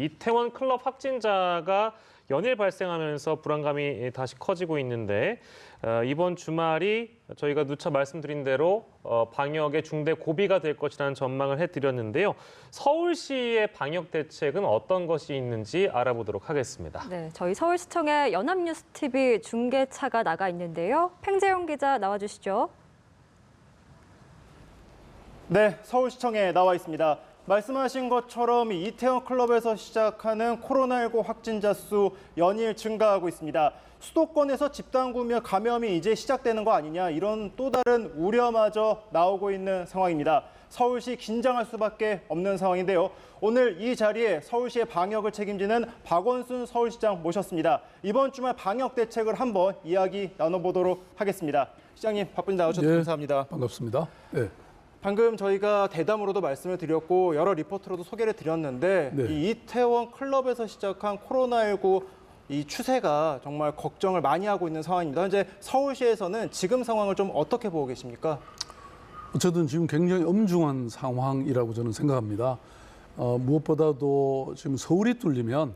이태원 클럽 확진자가 연일 발생하면서 불안감이 다시 커지고 있는데 이번 주말이 저희가 누차 말씀드린 대로 방역의 중대 고비가 될 것이라는 전망을 해드렸는데요. 서울시의 방역 대책은 어떤 것이 있는지 알아보도록 하겠습니다. 네, 저희 서울시청에 연합뉴스TV 중계차가 나가 있는데요. 팽재용 기자 나와주시죠. 네, 서울시청에 나와 있습니다. 말씀하신 것처럼 이태원 클럽에서 시작하는 코로나19 확진자 수 연일 증가하고 있습니다. 수도권에서 집단 구매 감염이 이제 시작되는 거 아니냐, 이런 또 다른 우려마저 나오고 있는 상황입니다. 서울시 긴장할 수밖에 없는 상황인데요. 오늘 이 자리에 서울시의 방역을 책임지는 박원순 서울시장 모셨습니다. 이번 주말 방역 대책을 한번 이야기 나눠보도록 하겠습니다. 시장님, 바쁜데 나와주셔서 감사합니다. 반갑습니다. 네. 방금 저희가 대담으로도 말씀을 드렸고 여러 리포트로도 소개를 드렸는데 이 이태원 클럽에서 시작한 코로나19 이 추세가 정말 걱정을 많이 하고 있는 상황입니다. 현재 서울시에서는 지금 상황을 좀 어떻게 보고 계십니까? 어쨌든 지금 굉장히 엄중한 상황이라고 저는 생각합니다. 무엇보다도 지금 서울이 뚫리면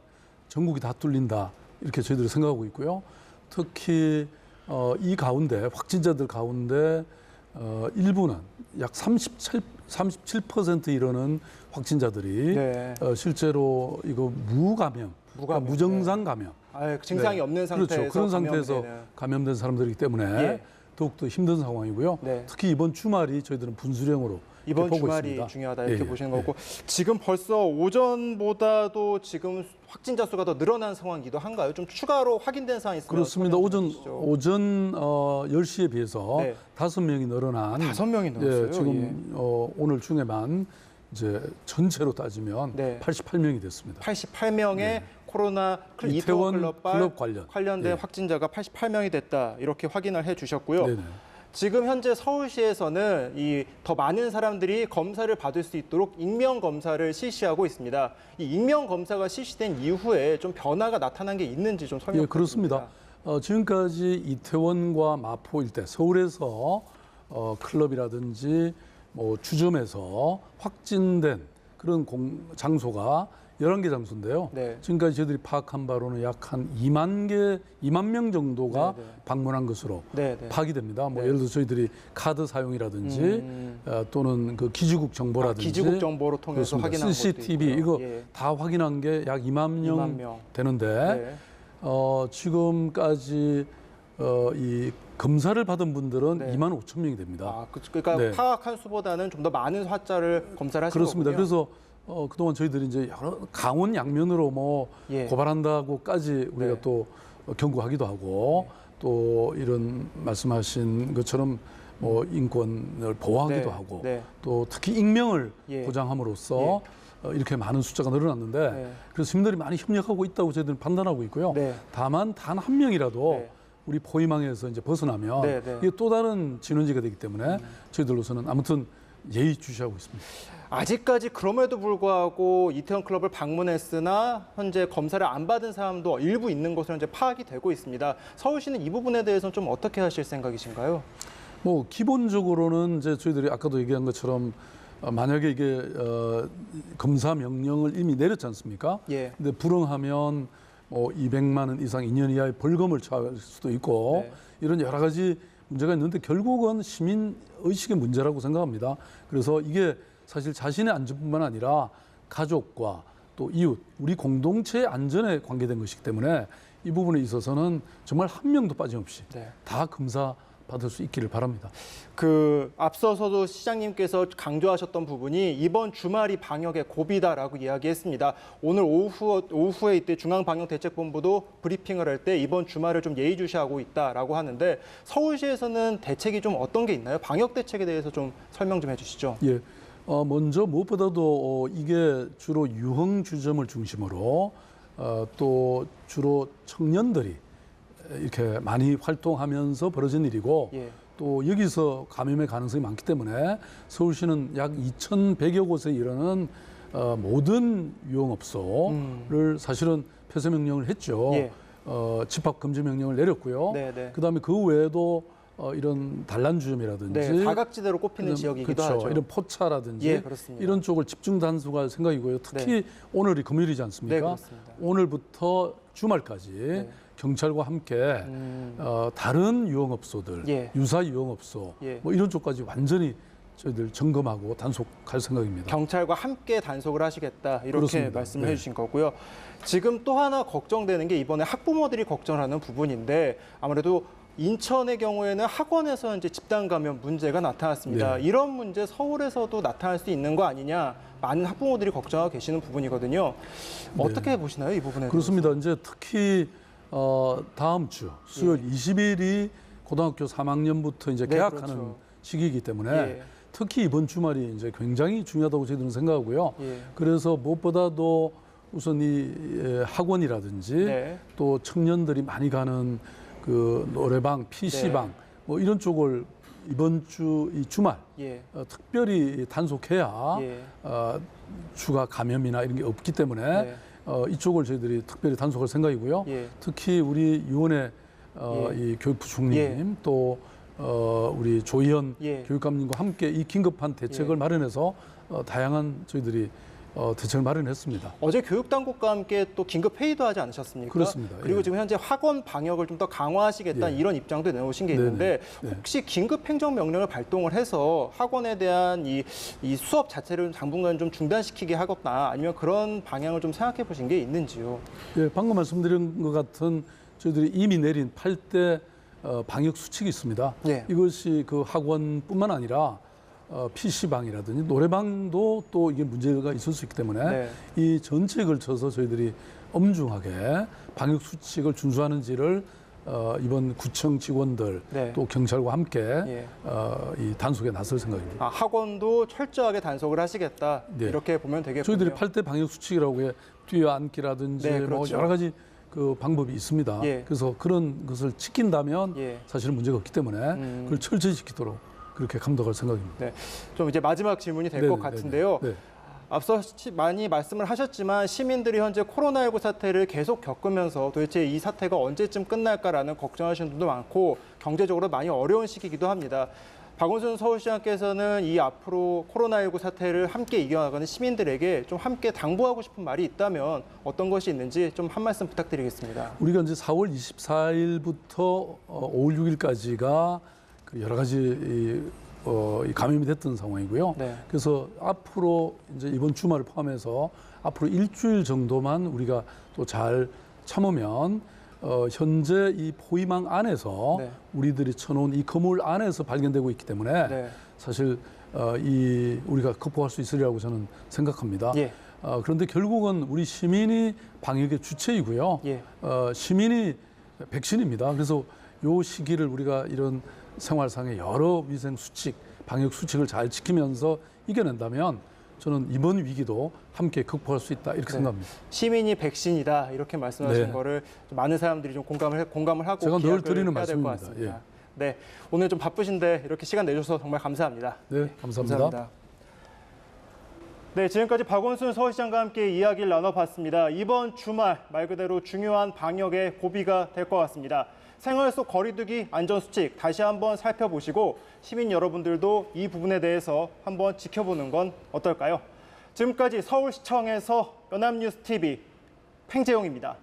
전국이 다 뚫린다, 이렇게 저희들이 생각하고 있고요. 특히 이 가운데 확진자들 가운데 일부는 약 37% 이르는 확진자들이 실제로 이거 무감염, 그러니까 무증상 감염, 증상이 없는 상태에서, 그렇죠. 그런 상태에서 감염된 사람들이기 때문에 더욱더 힘든 상황이고요. 특히 이번 주말이 저희들은 분수령으로 이번 보고 주말이 있습니다. 중요하다, 이렇게 보시는 거고, 지금 벌써 오전보다도 지금 확진자 수가 더 늘어난 상황이기도 한가요? 좀 추가로 확인된 사항이 있으면 그렇습니다. 오전 10시에 비해서 5명이 늘어난 5명이 늘었어요. 지금 오늘 중에만 이제 전체로 따지면 88명이 됐습니다. 88명의 코로나 이태원 클럽 관련된 확진자가 88명이 됐다, 이렇게 확인을 해주셨고요. 지금 현재 서울시에서는 이 더 많은 사람들이 검사를 받을 수 있도록 익명 검사를 실시하고 있습니다. 이 익명 검사가 실시된 이후에 좀 변화가 나타난 게 있는지 좀 설명 부탁드립니다. 그렇습니다. 지금까지 이태원과 마포 일대, 서울에서 클럽이라든지 뭐 주점에서 확진된 그런 장소가 11개 장소인데요. 지금까지 저희들이 파악한 바로는 약 한 2만 명 정도가 방문한 것으로 파악이 됩니다. 뭐 예를 들어 저희들이 카드 사용이라든지 또는 그 기지국 정보라든지 기지국 정보로 통해서 확인한 CCTV 이거 다 확인한 게 약 2만 명 되는데 지금까지 이 검사를 받은 분들은 2만 5천 명이 됩니다. 그러니까 파악한 수보다는 좀 더 많은 화자를 검사를 하신 그렇습니다. 거군요. 그래서 그동안 저희들이 이제 여러 강원 양면으로 뭐 고발한다고까지 우리가 또 경고하기도 하고 또 이런 말씀하신 것처럼 뭐 인권을 보호하기도 하고 또 특히 익명을 보장함으로써 이렇게 많은 숫자가 늘어났는데 그래서 시민들이 많이 협력하고 있다고 저희들은 판단하고 있고요. 다만 단 한 명이라도 우리 포위망에서 이제 벗어나면 이게 또 다른 진원지가 되기 때문에 저희들로서는 아무튼 예의주시하고 있습니다. 아직까지 그럼에도 불구하고 이태원 클럽을 방문했으나 현재 검사를 안 받은 사람도 일부 있는 것으로 이제 파악이 되고 있습니다. 서울시는 이 부분에 대해서는 좀 어떻게 하실 생각이신가요? 뭐 기본적으로는 이제 저희들이 아까도 얘기한 것처럼 만약에 이게 검사 명령을 이미 내렸지 않습니까? 근데 불응하면 뭐 200만 원 이상 2년 이하의 벌금을 처할 수도 있고 이런 여러 가지 문제가 있는데 결국은 시민 의식의 문제라고 생각합니다. 그래서 이게 사실 자신의 안전뿐만 아니라 가족과 또 이웃, 우리 공동체의 안전에 관계된 것이기 때문에 이 부분에 있어서는 정말 한 명도 빠짐없이 다 검사 받을 수 있기를 바랍니다. 앞서서도 시장님께서 강조하셨던 부분이 이번 주말이 방역의 고비다라고 이야기했습니다. 오늘 오후에 이때 중앙방역대책본부도 브리핑을 할 때 이번 주말을 좀 예의주시하고 있다라고 하는데 서울시에서는 대책이 좀 어떤 게 있나요? 방역 대책에 대해서 좀 설명 좀 해주시죠. 먼저 무엇보다도 이게 주로 유흥 주점을 중심으로 또 주로 청년들이 이렇게 많이 활동하면서 벌어진 일이고 또 여기서 감염의 가능성이 많기 때문에 서울시는 약 2,100여 곳에 이르는 모든 유흥업소를 사실은 폐쇄 명령을 했죠. 집합 금지 명령을 내렸고요. 그다음에 그 외에도 이런 단란주점이라든지 네, 사각지대로 꼽히는 이런, 지역이기도 그렇죠. 하죠. 이런 포차라든지 예, 그렇습니다. 이런 쪽을 집중 단속할 생각이고요. 특히 네. 오늘이 금요일이지 않습니까? 네, 그렇습니다. 오늘부터 주말까지 네. 경찰과 함께 다른 유흥업소들, 예. 유사 유흥업소 예. 뭐 이런 쪽까지 완전히 저희들 점검하고 단속할 생각입니다. 경찰과 함께 단속을 하시겠다 이렇게 그렇습니다. 말씀을 네. 해주신 거고요. 지금 또 하나 걱정되는 게 이번에 학부모들이 걱정하는 부분인데 아무래도 인천의 경우에는 학원에서 이제 집단 감염 문제가 나타났습니다. 네. 이런 문제 서울에서도 나타날 수 있는 거 아니냐 많은 학부모들이 걱정하고 계시는 부분이거든요. 어떻게 보시나요, 이 부분에 대해서? 그렇습니다. 이제 특히 다음 주 수요일 20일이 고등학교 3학년부터 이제 네, 개학하는 그렇죠. 시기이기 때문에 예. 특히 이번 주말이 이제 굉장히 중요하다고 저희들은 생각하고요. 예. 그래서 무엇보다도 우선 이 학원이라든지 네. 또 청년들이 많이 가는 그 노래방, PC방 네. 뭐 이런 쪽을 이번 주 이 주말 예. 특별히 단속해야 예. 추가 감염이나 이런 게 없기 때문에 네. 이쪽을 저희들이 특별히 단속할 생각이고요. 예. 특히 우리 유원회 예. 이 교육부총리님 예. 또 우리 조희연 예. 교육감님과 함께 이 긴급한 대책을 예. 마련해서 다양한 저희들이 대책을 마련했습니다. 어제 교육당국과 함께 또 긴급 회의도 하지 않으셨습니까? 그렇습니다. 그리고 예. 지금 현재 학원 방역을 좀 더 강화하시겠다 예. 이런 입장도 내놓으신 게 네네. 있는데 네. 혹시 긴급 행정 명령을 발동을 해서 학원에 대한 이 수업 자체를 당분간 좀 중단시키게 하거나 아니면 그런 방향을 좀 생각해 보신 게 있는지요? 예, 방금 말씀드린 것 같은 저희들이 이미 내린 8대 방역 수칙이 있습니다. 예. 이것이 그 학원뿐만 아니라 PC방이라든지 노래방도 또 이게 문제가 있을 수 있기 때문에 네. 이 전체에 걸쳐서 저희들이 엄중하게 방역 수칙을 준수하는지를 이번 구청 직원들 네. 또 경찰과 함께 예. 이 단속에 나설 생각입니다. 학원도 철저하게 단속을 하시겠다 네. 이렇게 보면 되겠군요. 저희들이 8대 방역 수칙이라고 해 뛰어앉기라든지 네, 뭐 그렇죠. 여러 가지 그 방법이 있습니다. 예. 그래서 그런 것을 지킨다면 예. 사실은 문제가 없기 때문에 그걸 철저히 지키도록 그렇게 감독할 생각입니다. 네. 좀 이제 마지막 질문이 될 것 네네, 같은데요. 네네. 앞서 많이 말씀을 하셨지만 시민들이 현재 코로나19 사태를 계속 겪으면서 도대체 이 사태가 언제쯤 끝날까라는 걱정하시는 분도 많고 경제적으로 많이 어려운 시기이기도 합니다. 박원순 서울시장께서는 이 앞으로 코로나19 사태를 함께 이겨나가는 시민들에게 좀 함께 당부하고 싶은 말이 있다면 어떤 것이 있는지 좀 한 말씀 부탁드리겠습니다. 우리가 이제 4월 24일부터 5월 6일까지가 여러 가지 이 감염이 됐던 상황이고요. 네. 그래서 앞으로 이제 이번 주말을 포함해서 앞으로 일주일 정도만 우리가 또 잘 참으면 현재 이 포위망 안에서 네. 우리들이 쳐놓은 이 건물 안에서 발견되고 있기 때문에 네. 사실 이 우리가 극복할 수 있으리라고 저는 생각합니다. 예. 그런데 결국은 우리 시민이 방역의 주체이고요. 예. 시민이 백신입니다. 그래서 이 시기를 우리가 이런 생활상의 여러 위생 수칙, 방역 수칙을 잘 지키면서 이겨낸다면 저는 이번 위기도 함께 극복할 수 있다 이렇게 네. 생각합니다. 시민이 백신이다 이렇게 말씀하신 네. 거를 좀 많은 사람들이 좀 공감을 하고 제가 늘 기약을 드리는 해야 될 것 말씀입니다. 같습니다. 네, 오늘 좀 바쁘신데 이렇게 시간 내주셔서 정말 감사합니다. 네, 감사합니다. 네, 지금까지 박원순 서울시장과 함께 이야기를 나눠봤습니다. 이번 주말 말 그대로 중요한 방역의 고비가 될 것 같습니다. 생활 속 거리두기 안전수칙 다시 한번 살펴보시고 시민 여러분들도 이 부분에 대해서 한번 지켜보는 건 어떨까요? 지금까지 서울시청에서 연합뉴스TV 팽재용입니다.